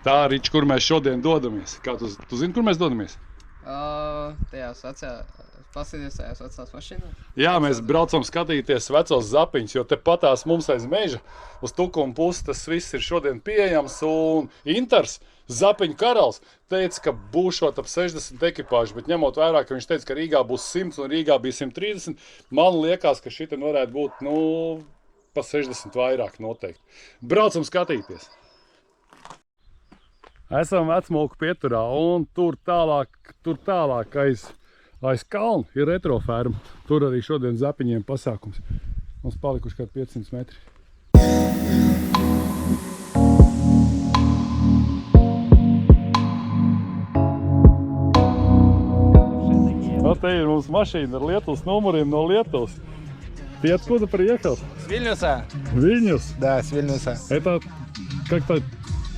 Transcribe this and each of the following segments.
Tā, Rič, kur mēs šodien dodamies? Kā tu zini, kur mēs dodamies? Tajās paskatīties vecās mašīnās. Jā, mēs braucam skatīties vecos zapiņus, jo te patās mums aiz meža uz Tukuma pusi tas viss ir šodien pieejams. Un Intars, zapiņu karalis, teica, ka būšot ap 60 ekipāžu, bet ņemot vērā, ka viņš teica, ka Rīgā būs 100 un Rīgā bija 130, man liekas, ka šita varētu būt, pa 60 vairāk noteikti. Braucam skatīties! Esam Vecmulku pieturā un tur tālāk aiz kalna ir retroferma. Tur arī šodien zapiņiem pasākums. Mums palikuši kādi 500 metri. Te ir mums mašīna ar Lietuvas numuriem no Lietuvas. Ты откуда приехал? С Вильнюса. Вильнюс? Да, с Вильнюса. Это как-то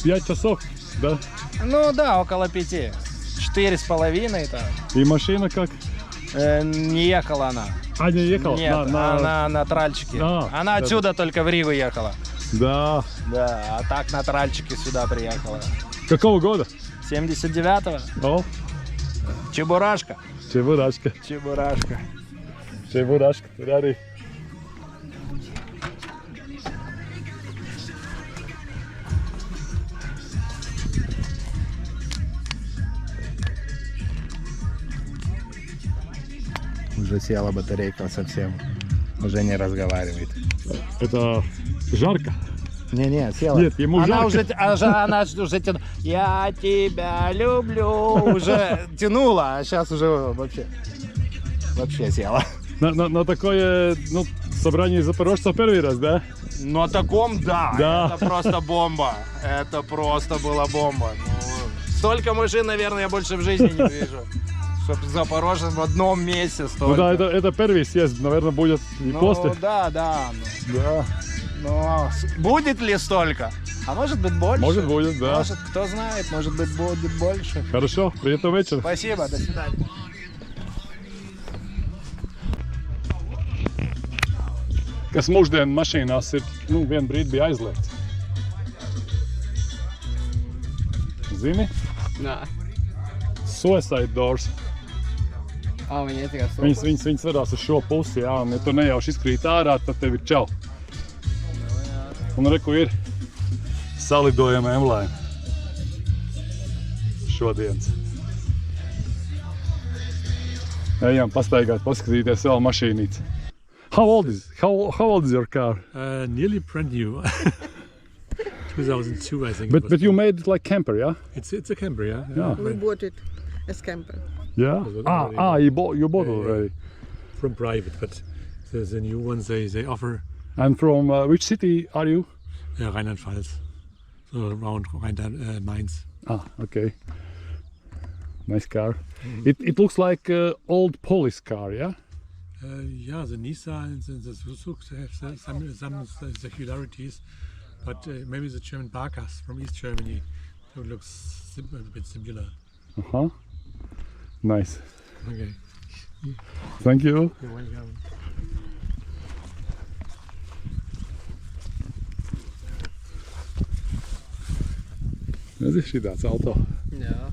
5 часов, да? Ну да, около 5. 4,5 там. И машина как? Не ехала она. А, не ехала? Нет, она на тральчике. Она отсюда только в Ригу ехала. Да. Да, а так на тральчике сюда приехала. Какого года? 79-го. О, Чебурашка. Чебурашка. Чебурашка. Чебурашка, tur arī. Уже села батарейка совсем. Уже не разговаривает. Это жарко? Не, села. Нет, ему она жарко. Она уже тянула. Я тебя люблю. Уже тянула, а сейчас уже вообще села. На такое собрание запорожцев первый раз, да? На таком, да. Да. Это просто бомба. Это просто была бомба. Столько машин, наверное, я больше в жизни не вижу. Чтоб Запорожье в одном месте столько. Ну да, это первый съезд, наверное, будет и после. Да. Да. Но будет ли столько? А может быть больше? Может будет, да. Может, кто знает, может быть будет больше. Хорошо, приятного вечера. Спасибо, до свидания. Kas mūsdienu mašīnās ir, vienu brīdi bija aizliegts. Zini? Nē. Suicide doors. Viņi ir tikai stūpus. Viņas vedās uz šo pusi, jā, un ja tu nejauši izkrīt ārā, tad tev ir čau. Un reku ir salidojama emblēma. Šodienas. Ejam pastaigāt, paskatīties vēl mašīnītes. How old is your car? Nearly brand new. 2002, I think. But you made it like camper, yeah? It's a camper, yeah. Yeah. We bought it as camper. Yeah. You bought it already. From private, but the new ones they offer. And from which city are you? Rheinland-Pfalz, so around Mainz. Okay. Nice car. It looks like an old Polish car, yeah? Yeah, the Nissan and the Suzuki have some similarities, but maybe the German Barkas from East Germany looks a bit similar. Nice. Okay. Thank you. You're welcome. Tas ir šitāds auto. Jā.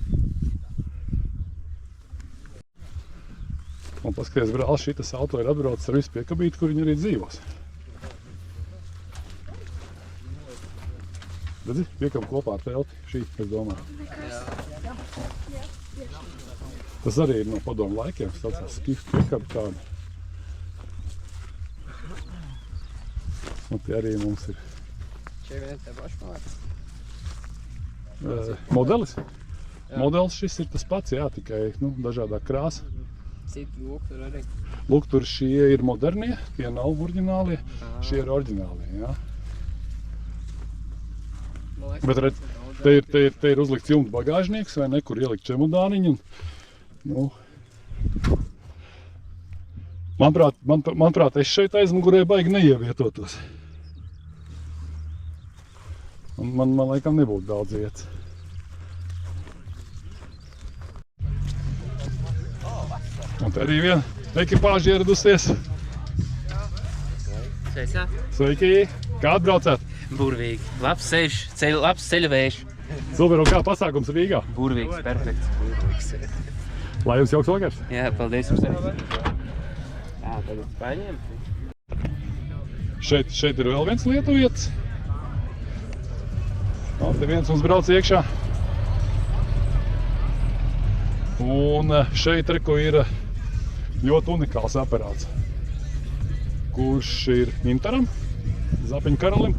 Un paskaties, brāl, šitas auto ir atbraucis ar visu piekabīti, kur viņi arī dzīvos. Redzi, piekam kopā ar telti, šī, es domāju. Tas arī ir no padomu laikiem, tas saucās skiftu piekabi tāda. Un tie arī mums ir. Šie viens te pašmāri. Modelis? Modelis šis ir tas pats, jā, tikai dažādā krāsa. Citi lūk tur arī. Lūk, tur šie ir modernie, tie nav oriģinālie, šie ir oriģinālie, jā. Bet redz, te ir uzlikts jumta bagāžnieks, vai ne, kur ielikt čemodāniņu. Manuprāt, es šeit aizmugurē baigi neievietotos. Man laikam nebūtu daudz vietas. Un te arī viena ekipāža ieradusies. Sveicā. Sveiki! Kā atbraucāt? Burvīgi. Labs ceļš, labs ceļavējš. Super, un kā pasākums Rīgā? Burvīgs, perfekts. Burvīgs. Lai jums jauks vakars! Jā, paldies jums arī. Jā, tagad paņem. Šeit ir vēl viens lietuvietis. Te viens mums brauc iekšā. Un šeit reko ir ļoti unikāls aparāts, kurš ir Interam, Zapiņu karalim,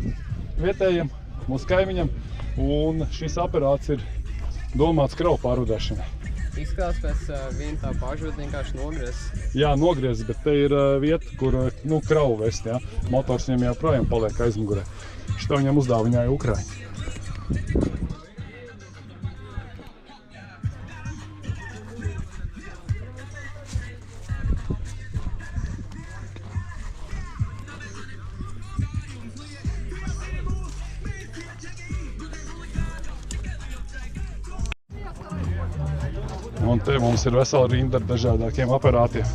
vietējiem, mūsu kaimiņam. Un šis aparāts ir domāts kravu pārvadāšanai. Izskatās pēc viena tā paša, bet vienkārši nogriezs. Jā, nogriezis, bet te ir vieta, kur kravu vest, jā. Motors viņam joprojām paliek aizmugurē. Šito viņam uzdāviņāja Ukraiņi. Un te mums ir vesela rinda ar dažādākiem aparātiem.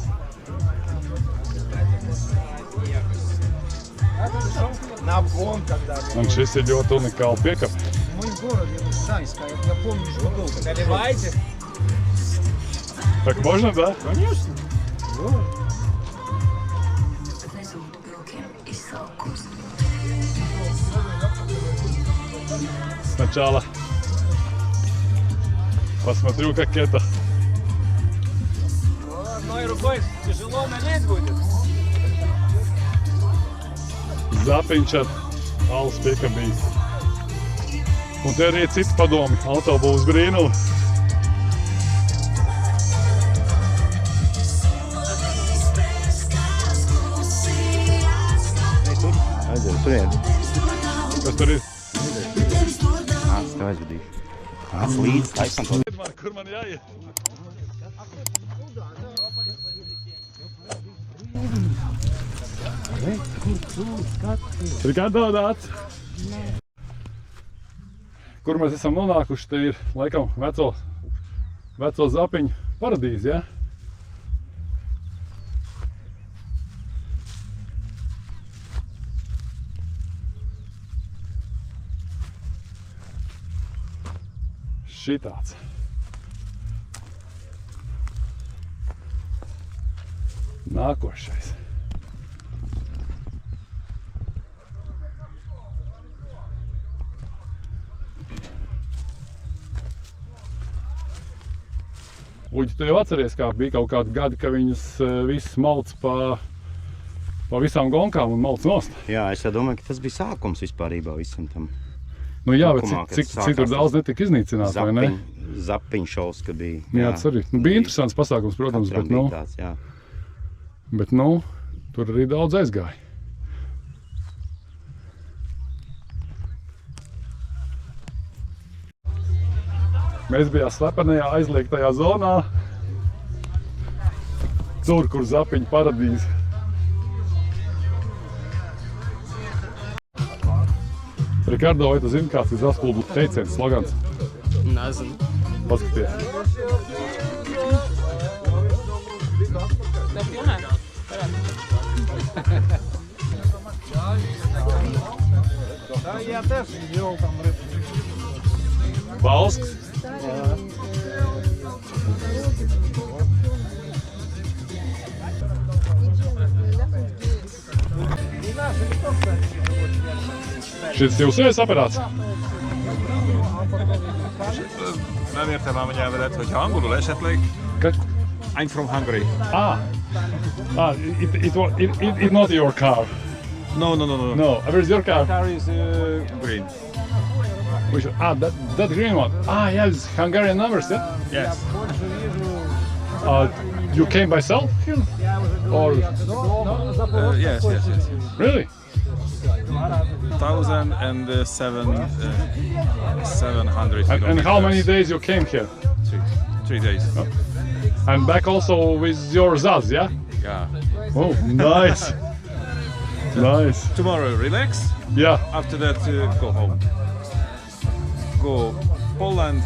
На обгон когда. Un šis ir ļoti unikāli piekapi. В моем городе, в Гданьске, я помню, что был. Наливайте? Так можно, да? Конечно. Сначала посмотрю, как это. Одной рукой тяжело налить будет. Zapiņš ar alus piekabīs. Un te arī citi padomi. Autobūvas brīnuli. Aiziet, turien. Kas tur ir? Es tev aizvedīšu. Nāc līdzi, taisam to. Kur man jāiet? Ricardo, nāc! Kur mēs esam nonākuši, te ir laikam veco Zapiņu paradīze, ja? Šitāds. Nākošais. Uģi, tu jau atceries, kā bija kaut kādi gadi, ka viņus visus malc pa visām gonkām un malc nost? Jā, es domāju, ka tas bija sākums vispārībā visam tam. Nu jā, bet Sākumā, kad cik tur daudz netika iznīcināts, vai ne? Zapiņu šovs, kad bija. Jā, tas arī. Nu, bija interesants pasākums, protams, Katram bet, bija tāds, jā. bet tur arī daudz aizgāja. Mēs bijām slepenajā aizliegtajā zonā, tur, kur Zapiņu paradīze. Ricardo, vai tu zini, kāds ir Zaspulbu teiciens, slogans? Nezinu. Paskaties. Да, я теж делал там рыбу. Valsks. Šis jūsējais aparāts? Nem értem ám a nyelvedet, hogyha angolul esetleg. I'm from Hungary. It's not your car. No. No, where's your car? Car is green. That green one. Yes, Hungarian numbers, yeah? Yes. You came by self here? Or Yes. really? 1,700 And how many days you came here? 3 days. And back also with your Zaz, yeah? Yeah. Oh, nice. Nice. Tomorrow relax. Yeah. After that go home. Go Poland,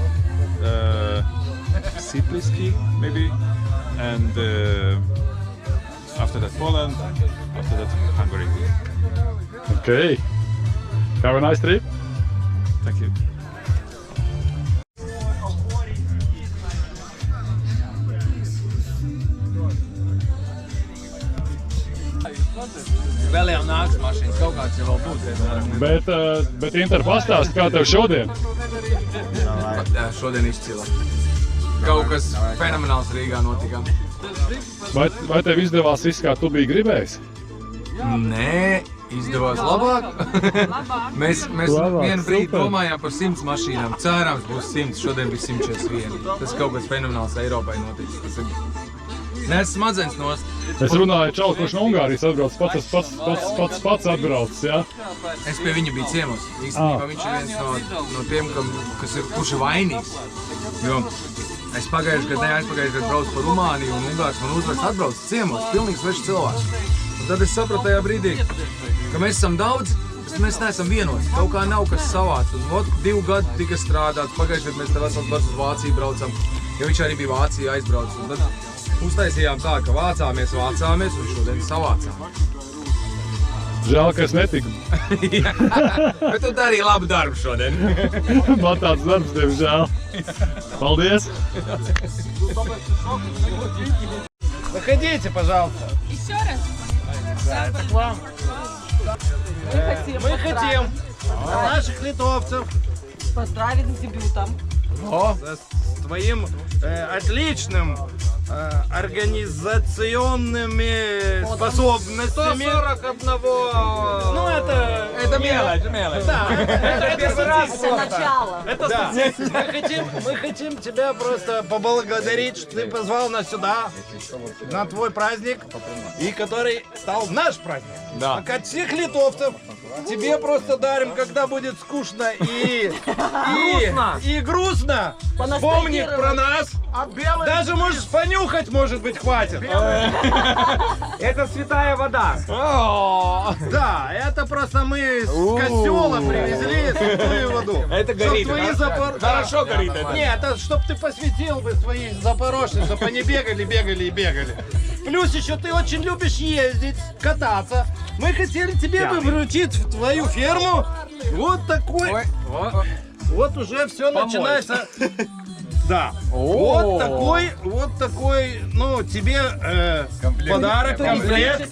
Sipliski maybe, and after that Poland, after that Hungary. Okay. Have a nice trip. Thank you. nāks mašīnas, kaut kāds jau vēl būs. Bet Inter pastāst, kā tev šodien? Šodien izcila. Kaut kas fenomenāls Rīgā notika. Vai tev izdevās viss, kā tu biji gribējis? Nē, izdevās labāk. Mēs Labāk, vienu brīdi super. domājām par 100 mašīnām. Cerams būs 100, šodien bija 141. Tas kaut kas fenomenāls Eiropai noticis. Tas ir nes smadzenes nost. Es runāju čalu, kurš no Ungārijas atbrauc, pats atbraucis, jā? Es pie viņa biju ciemos. Īstenībā viņš ir viens no tiem, kurš ir vainīgs. Jo es pagājušajā gadā braucu pa Rumāniju un Ungārs man uzrakst atbrauc ciemos, pilnīgi svešs cilvēks. Un tad es sapratu tajā brīdī, ka mēs esam daudz, bet mēs neesam vienoti. Kaut kā nav kas savāds. Un 2 gadi tika strādāts. Pagājušajā gadā mēs te vesels bars uz Vāciju braucam, jo viņš arī bija Vācijā aizbraucis. Un tad uztaisījām tā, ka vācāmies un šodien savācām. Žēl, ka es netiku. Bet tu darīji labu darbu šodien. Man tāds darbs, diemžēl. Paldies! Выходите, пожалуйста. Еще раз. Да, это к вам. Мы хотим наших литовцев Поздравить с дебютом. с твоим отличным организационными способностями. 141. Ну, это мелочь. Да, это первый раз. Это начало. Да. Мы хотим тебя просто поблагодарить, что ты позвал нас сюда, на твой праздник, и который стал наш праздник. Да. От всех литовцев тебе просто дарим, когда будет скучно и грустно. Вспомни про нас. Даже можешь понюхать, может быть, хватит. Это святая вода. Да, это просто мы с костела привезли святую воду. Это горит. Хорошо горит это. Нет, это чтоб ты посвятил бы свои запорожцы, чтобы они бегали. Плюс еще ты очень любишь ездить, кататься. Мы хотели тебе бы вручить в твою ферму вот такой. Вот уже все начинается. Да. Вот такой, ну, тебе подарок, комплект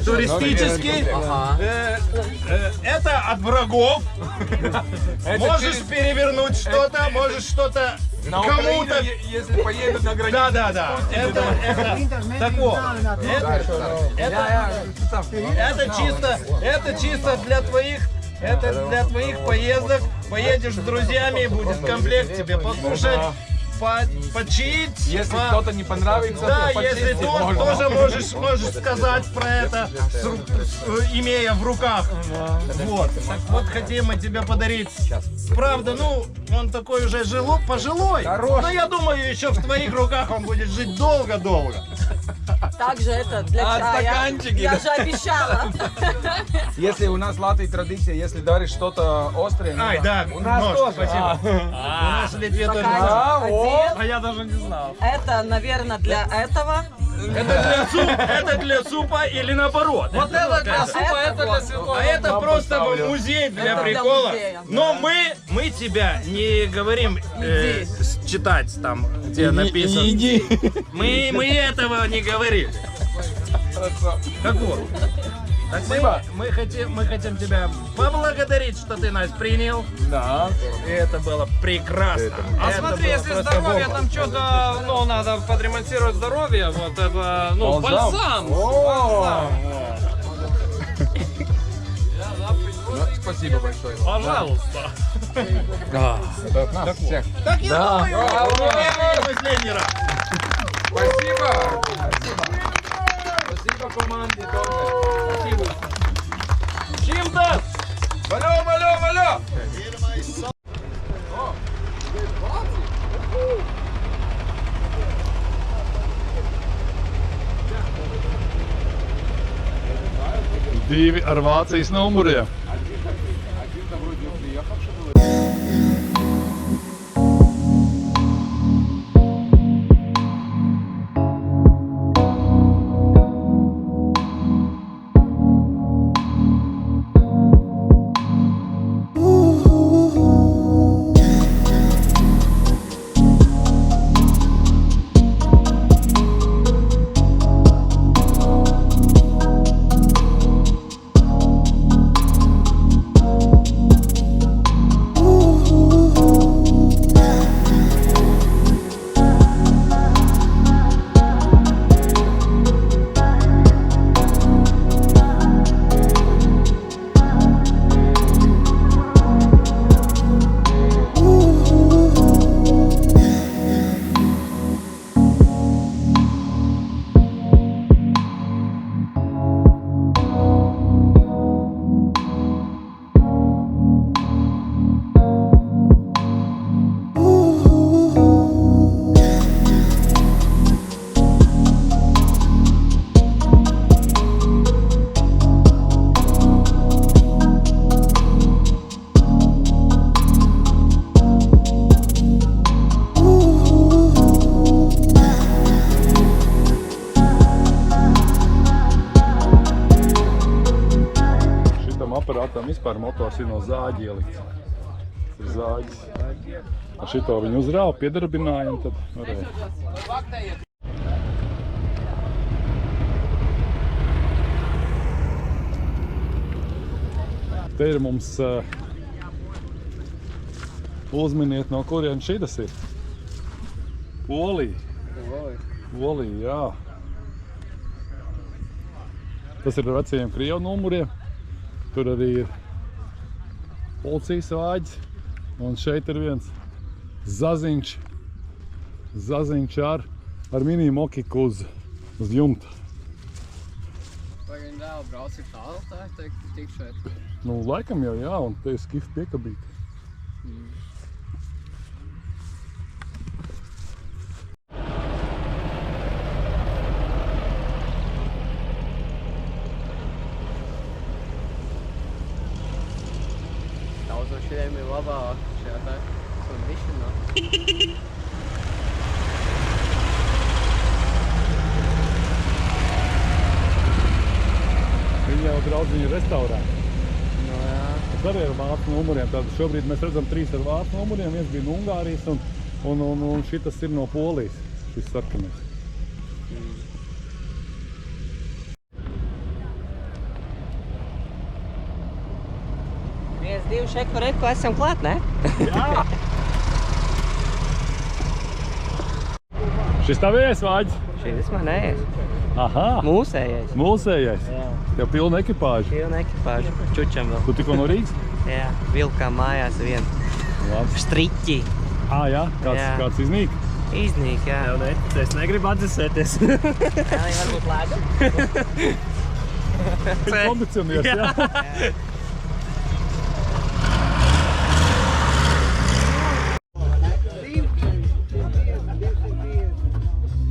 туристический. Это от врагов. Можешь перевернуть что-то, можешь что-то кому-то. Если поедут на границу. Да. Так вот. Это чисто для твоих. Это для твоих поездок. Поедешь с друзьями, будет комплект тебе покушать, почить. Если кто-то не понравится, да, то если почистить то, можно. тоже можешь сказать про это, имея в руках. Вот. Так вот хотим мы тебе подарить. Правда, ну, он такой уже пожилой. Но я думаю, еще в твоих руках он будет жить долго-долго. Также это для чая. стаканчики, Я да. же обещала. Если у нас в Латвии традиция, если даришь что-то острое, Ай, да, у нас нож, тоже. спасибо. У нас в Литве тоже. Стаканчик один. Я даже не знал. Это, наверное, для этого. Это для супа или наоборот? Вот это для супа, это для святого. А это просто музей для Это для прикола. музея. Но мы тебя не говорим читать там, где написано. Не иди. Мы этого не говорили. Так вот. Так мы хотим тебя поблагодарить, что ты нас принял. Да. И это было прекрасно. А Это смотри, было если просто здоровье, бомба. там что-то, ну, надо подремонтировать здоровье, вот это, ну, бальзам. Спасибо большое. Пожалуйста. Это от нас всех. Так я думаю, не последний раз. Спасибо. Спасибо команде тоже. Спасибо. Чим-то! Алло. Divi ar Vācijas numuriem. vispār motors ir no zāģa ielikts. Tas ir zāģis. Ar šito viņu uzrāva, piedarbināja un tad varēja. Te ir mums uzminiet, no kurien šitas ir. Polija. Polija, jā. Tas ir ar vecajiem Krievu numuriem. Tur arī ir policijas vāģis. Un šeit ir viens zaziņš ar mini mokiku uz jumta. Vai viņi dēl brauc ir tālu, tā es teiktu, tik šeit. Nu, laikam jau jā, un te ir skift piekabīti. Daudz no šiem ir labāk šajā tā kondišanā. Viņi jau draudziņu restaurē. No jā. Tas arī ar vācu numuriem. Tātad šobrīd mēs redzam 3 ar vācu numuriem. Viens bija no Ungārijas un šitas ir no Polijas. Šis sarkanais. Viens, divi, šeku, reku, esam klāt, ne? Šis tavies vāģis? Šis manējais. Aha! Mūsējais. Mūsējais? Jā. Tev pilna ekipāža. Pilna ekipāža. Čučam vēl. Tu tikko no Rīgas? Jā. Vilkām mājās vienu. Labi. Striķi. Jā? Kāds iznīk? Iznīk, jā. Tev neticēs, negribu atdzesēties. Jā, varbūt lēdam. Kondicionieris, jā?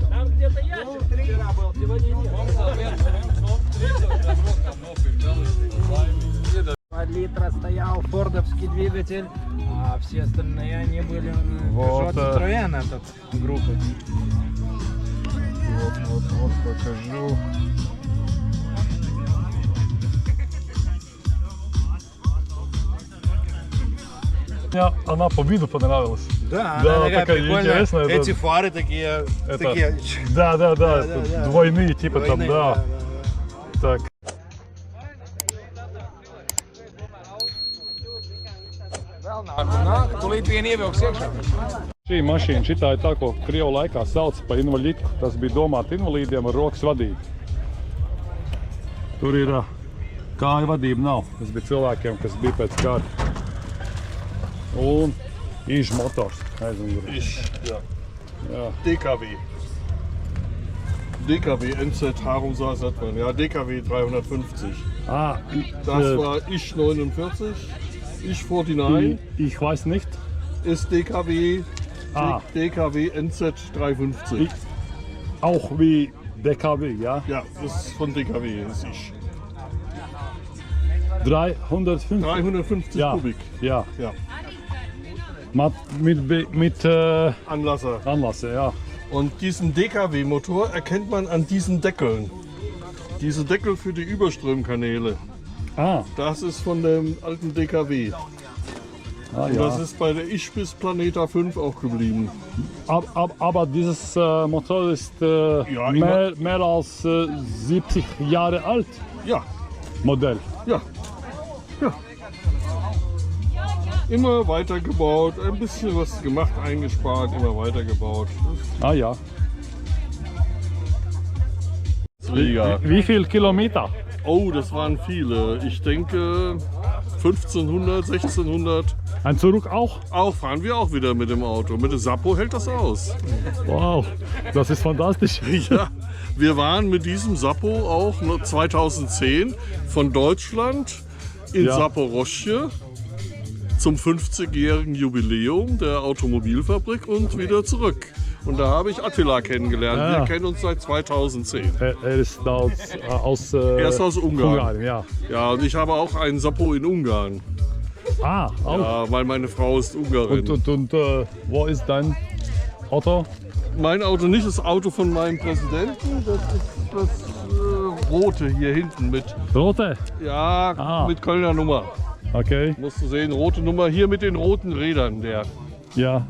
Там где-то ящик 3 был, сегодня нет. 2 литра стоял фордовский двигатель, а все остальные они были Вот, Peugeot Citroёn этот группы. Вот покажу. Мне она по виду понравилась. Да, Да, она такая такая прикольная. интересная, Эти да. фары такие, Это- такие. Да, да, это да. двойные, типа там, двойные, да. Так. Tūlīt vien ievilks iekšā. Šī mašīna šitā ir tā, ko Krievu laikā sauc par invalidu. Tas bija domāts invalīdiem ar rokas vadību. Tur ir kāju vadība nav. Tas bija cilvēkiem, kas bija pēc kara. Un īžu motors. Aizmugurē. Ja. Jā. DKW. DKW NZ Harumsa sagt man. Ja, DKW 350. Das war ich 49, ich 49. Ich weiß nicht. Ist DKW DKW NZ 350. Auch wie DKW, ja? Ja, das ist von DKW, das ist ich. 350. 350 Ja. Kubik. Ja. Ja. Mit Anlasser. Anlasser, ja. Und diesen DKW-Motor erkennt man an diesen Deckeln. Diese Deckel für die Überströmkanäle. Das ist von dem alten DKW. Und ja. das ist bei der Ich bis Planeta 5 auch geblieben. Aber dieses Motor ist mehr als 70 Jahre alt. Ja. Modell. Ja. Ja. Immer weiter gebaut, ein bisschen was gemacht, eingespart, immer weiter gebaut. Ja. Liga. Wie viel Kilometer? Oh, das waren viele. Ich denke 1500, 1600. Ein Zurück auch? Auch fahren wir auch wieder mit dem Auto. Mit dem Sappo hält das aus. Wow, das ist fantastisch. Ja, wir waren mit diesem Sappo auch 2010 von Deutschland in Saporoschje zum 50-jährigen Jubiläum der Automobilfabrik und wieder zurück. Und da habe ich Attila kennengelernt. Ja. Wir kennen uns seit 2010. Er ist aus Er ist aus Ungarn. Ja. Ja, und ich habe auch einen Sappo in Ungarn. Auch? Ja, weil meine Frau ist Ungarin. Und wo ist dein Auto? Mein Auto nicht, das Auto von meinem Präsidenten. Das ist das rote hier hinten mit. Rote? Ja, mit Kölner Nummer. Okay. Musst du sehen, rote Nummer hier mit den roten Rädern. Der Ja.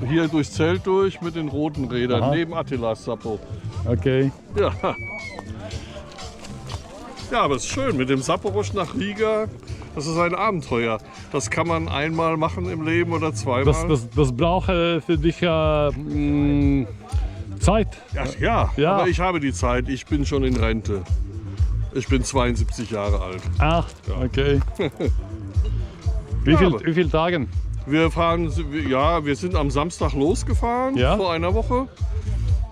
hier durchs Zelt durch mit den roten Rädern, Aha. neben Attilas Sappo. Okay. Ja. Ja, aber es ist schön, mit dem Saporosch nach Riga, das ist ein Abenteuer. Das kann man einmal machen im Leben oder zweimal. Das braucht für dich Zeit. Ja, Ja. aber ich habe die Zeit, ich bin schon in Rente. Ich bin 72 Jahre alt. Ah, okay. Wie viele Tage? Wir fahren, ja, wir sind am Samstag losgefahren, Ja. vor einer Woche.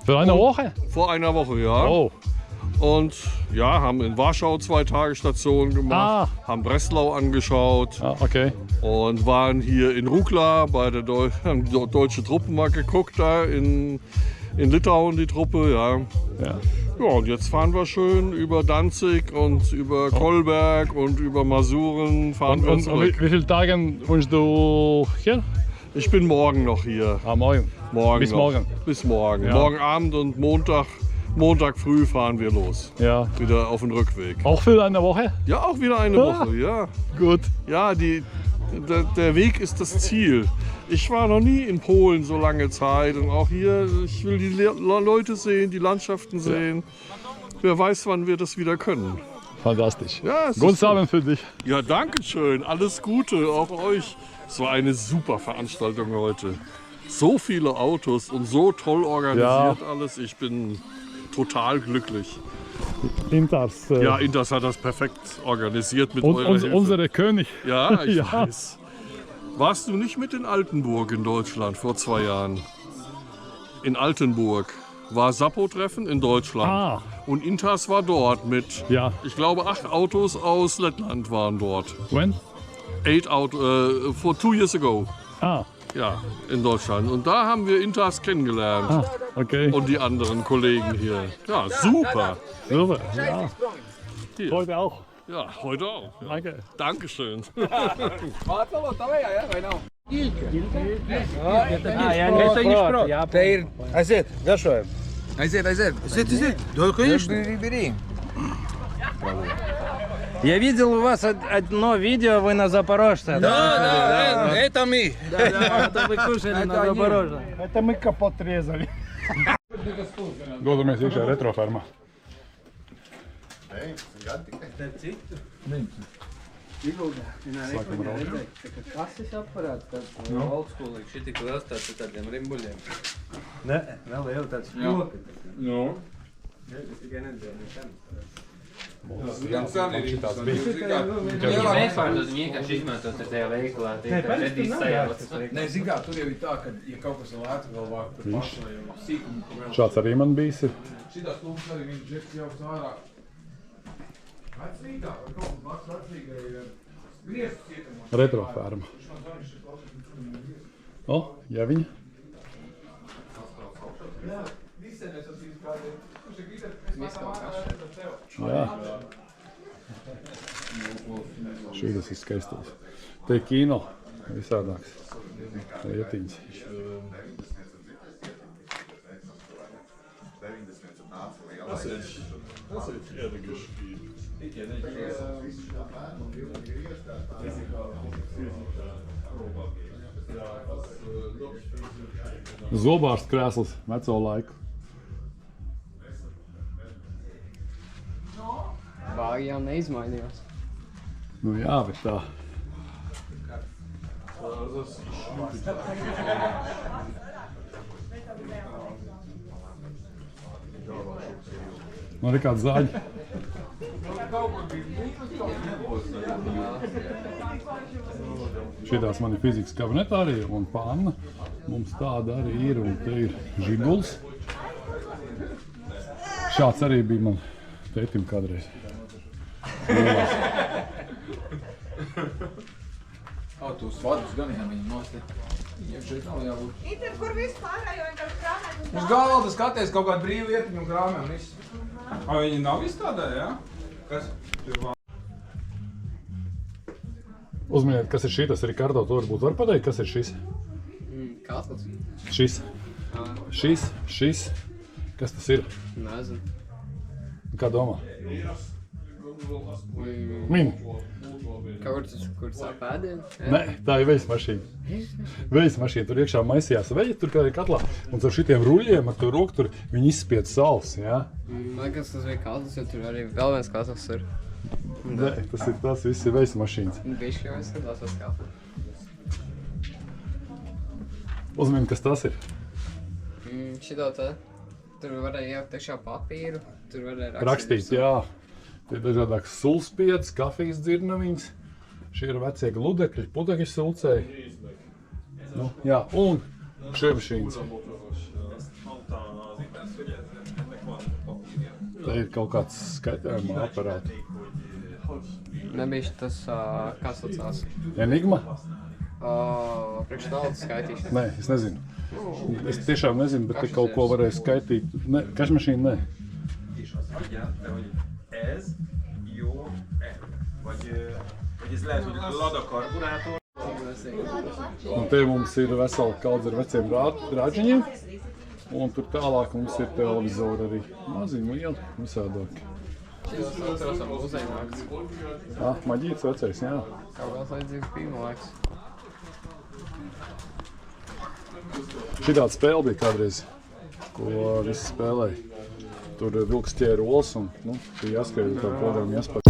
Für eine Woche? Vor einer Woche, ja. Oh. Und ja, haben in Warschau 2 Tage Station gemacht, haben Breslau angeschaut Ah, okay. und waren hier in Rukla bei der haben die deutsche Truppen mal geguckt, da in Litauen die Truppe, ja. Ja. Ja, und jetzt fahren wir schön über Danzig und über Kolberg und über Masuren fahren wir Und zurück. wie viele Tage wünschst du hier? Ich bin morgen noch hier. Ah, morgen. Bis noch. morgen. Bis morgen. Ja. Morgen Abend und Montag früh fahren wir los. Ja. Wieder auf den Rückweg. Auch für eine Woche? Ja, auch wieder eine Woche, ja. Gut. Ja, der Weg ist das Ziel. Ich war noch nie in Polen so lange Zeit und auch hier, ich will die Leute sehen, die Landschaften sehen. Wer weiß, wann wir das wieder können. Fantastisch. Ja, es Guten ist Abend für dich. Ja, danke schön. Alles Gute, auch euch. Es war eine super Veranstaltung heute. So viele Autos und so toll organisiert alles. Ich bin total glücklich. Inters. Ja, Inters hat das perfekt organisiert mit eurer Hilfe. Unsere König. Ja, ich Ja. weiß. Warst du nicht mit in Altenburg in Deutschland vor 2 Jahren? In Altenburg war Sappo-Treffen in Deutschland. Ah. Und Inters war dort mit, Ja. ich glaube, 8 Autos aus Lettland waren dort. When? 8 Autos, for 2 years ago. Ah, Ja, in Deutschland. Und da haben wir Inters kennengelernt. okay. Und die anderen Kollegen hier. Ja, super. Super. Ja. Hier. Heute auch. Ja, heute auch. Ja. Danke. Dankeschön. Это не шпрот. Азет, да что? Aiziet. Да, конечно. Бери. Я видел у вас одно видео, вы на Запорожце. Да, это мы. Да, это вы kушали на Запорожце. Это мы капот резали. Dodamies iekšā retrofermā. Klases aparāts, tāds old school, šitie liels tāds ar tādiem rimbuļiem. Ne, vēl jau tāds ļoti. Nu. Tikai nedēļ nekam. Ja Mēs varam tos vienkārši izmantot ar tajā veikalā, tie redīs sajauts. Nē, zini kā, tur jau ir tā, ka, ja kaut kas ir lēti, vēl vāk par pašlējumu sīkumu, ko vēl... Šāds arī man bijis. Šitās lūpas arī viņš džeks jauks ārā. Vecrīgā, vai kaut kas vaks vecrīgai grieztus cietumā. Retroferma. O, Jeviņa. Visenēs atīs kādiem. Kurš ir gribēt, Viss kaut kas. Jā. Šīs ir skaistos. Te ir kino visādāks. Lietiņas. Das ist Erde gespielt. Zobārsts krēsls, veco laiku. Vāgi jau neizmainījās. Nu jā, bet tā. Man ir kāds zaļi. Šitās man ir fizikas kabinetā arī un panna. Mums tāda arī ir un te ir žiguls. Šāds arī bija man tētim kādreiz. Tu svadus gan jā, viņam nosti. Viņam šeit nav jābūt. Iter, kur vispār vienkārši krāmēt? Uz galda skaties kaut kādu brīvu lietiņu un krāmē un viss. A viņi nav izstādē, jā? Kas? Uzminiet, kas ir šī, tas ir Ricardo, to varbūt var pateikt, kas ir šis? Katls? Šis. Šis. Kas tas ir? Nezinu. Kā domā? Min. Kaut kur sāp ēdienu? Nē, tā ir vejas mašīna. Vejas mašīna, tur iekšā maisījās veja, tur kādā katlā. Un ar šitiem ruļļiem, ar to roku tur, viņi izspied saules, jā. Man liekas, tas bija katls, jo tur arī vēl viens katls ir. Nē, tas viss ir vejas mašīnas. Bišķi jau es skatās uz katlu. Uzmini, kas tas ir. Šito te. Tur varēja ielikt iekšā papīru, tur varēja Rakstīt, jā. Tie dažādākas sulspiedas, kafijas dzirnaviņas. Šie ir vecie gludekļi, putekļi sulcēji. Nu, jā, un šēmašīnas. Te ir kaut kāds skaitējuma aparāti. Nebija tas, kā saucās? Enigma? Priekš naudas skaitīšana. Nē, es nezinu. Es tiešām nezinu, bet te kaut ko varēja skaitīt. Ne, kašmašīna nē. Ez jó vagy ez lehet, hogy Lada karburátor. Un te mums ir vesela kaudze ar veciem rāģiņiem. Un tur tālāk mums ir televizori arī. Maziņi, lieli, visādāki. Šis atceros muzeja nakts. Maģīts vecais, jā. Kaut kāds līdzīgs bija, man liekas. Šitāda spēle bija kādreiz, ko visi spēlēja. Tur vilks ķēra olas un bija jāskrēja ar tādu programmu jāspēj.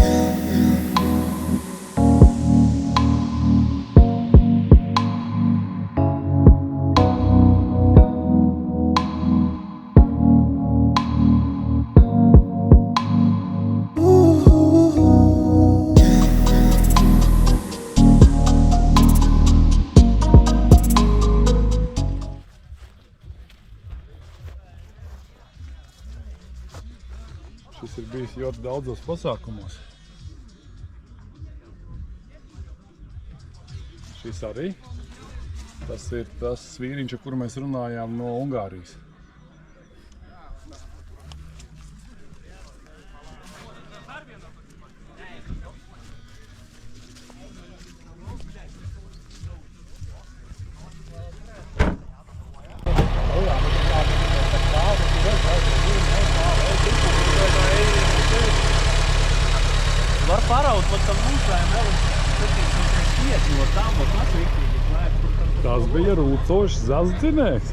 Šis ir bijis ļoti daudzos pasākumos. Šis arī. Tas ir tas vīriņš, ar kuru mēs runājām no Ungārijas. Var paraut pat tam mūsējiem vēl 705 no tām, bet tas rīktīgi. Tas bija rūcošs zazdzinējs.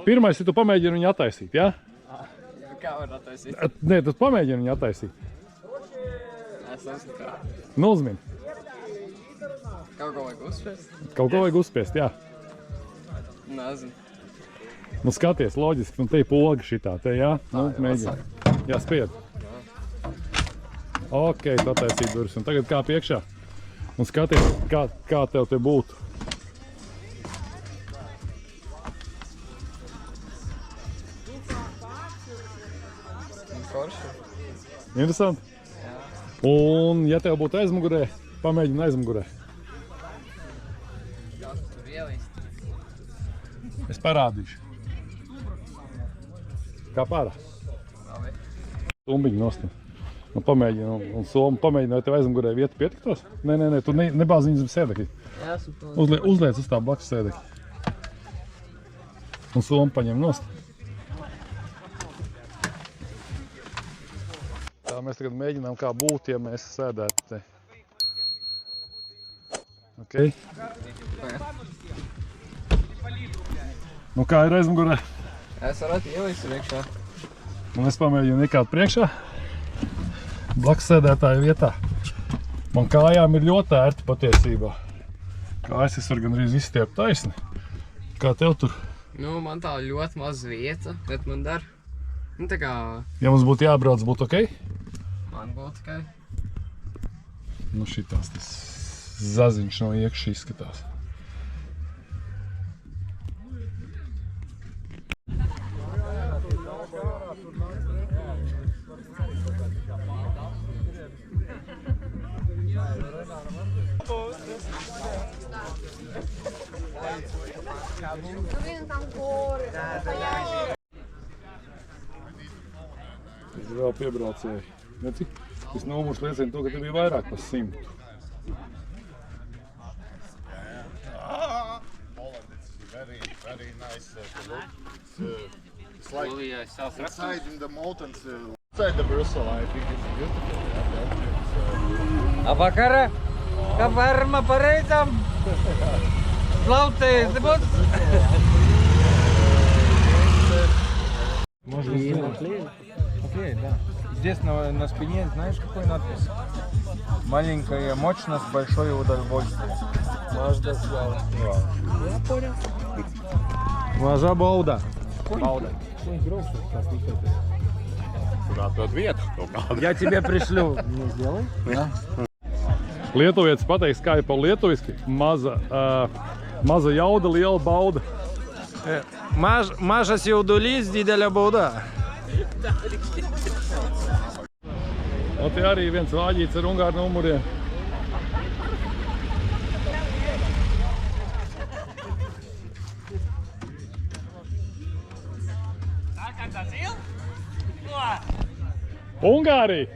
Pirmais ir tu pamēģini viņu attaisīt, jā? Kā var attaisīt? Nē, tu pamēģini viņu attaisīt. Es nezinu kā. Nu uzmini. Kaut ko vajag uzspiest? Kaut ko vajag uzspiest, jā. Nezinu. Nu skaties, loģiski, nu te ir poga šitā, te jā? Nu, mēģini. Jā, spied. Ok, tu attaisīji durvis, un tagad kāp iekšā. Un skaties, kā tev te būtu. Forši. Interesanti? Jā. Un, ja tev būtu aizmugurē, pamēģini aizmugurē. Kā tur ielīst? Es parādīšu. Kā pārā? Labi. Tumbiņu nostim. Un pamēģini, un somu pamēģini, vai tev aizmugurē vieta pietiktos? Nē, tu nebāz viņu zem sēdekļa. Jā, super. Uzliec uz tā blakus sēdekļa. Un somu paņem nost. Tā mēs tagad mēģinām, kā būtu, ja mēs sēdētu te. Ok? Nu kā ir aizmugurē? Es varētu ielīst iekšā. Un es pamēģinu ikāt priekšā. Blakus sēdētāja vietā. Man kājām ir ļoti ērti patiesībā. Kājas es varu gandrīz izstiept taisni. Kā tev tur? Nu, man tā ļoti maz vieta, bet man dar. Nu, tā kā... Ja mums būtu jābrauc, būtu ok? Man būtu ok. Nu šitās tas zaziņš no iekšā izskatās. Tas ir vēl piebraucēji. Šis numurs liecina to, ka te bija vairāk par 100. It's like inside in the mountains. Inside the Bristol, I think it's beautiful. A vakarā, kā varma pareizam, plautēs nebūs. Можно поклеить, да. Здесь на спине, знаешь, какой надпись? Маленькая мощность, большое удовольствие. Мажда слава. Я понял. Мажа Бауда. Бауда. Куда tu vietu? Я тебе пришлю. Не сделай. Да. Lietuvietis pateiks, kā ir pa lietuviski. Maza jauda, liela bauda. Mažas jaudulys, didelė bauda. O te arī viens vāģīts ar ungāru numuriem. Ungārija!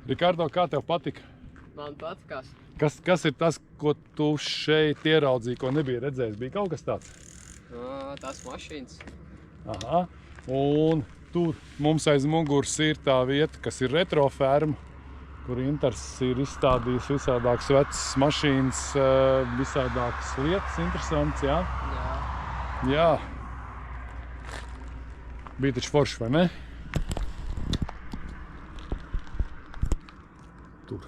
Rikardo, kā tev patika? Man patikās. Kas ir tas, ko tu šeit ieraudzīji, ko nebija redzējis? Bija kaut kas tāds? Tās mašīnas. Aha. Un tur mums aiz muguras ir tā vieta, kas ir retroferma, kur Inters ir izstādījis visādākas vecas mašīnas, visādākas lietas, interesants, jā? Jā. Bija taču forši, vai ne? Tur.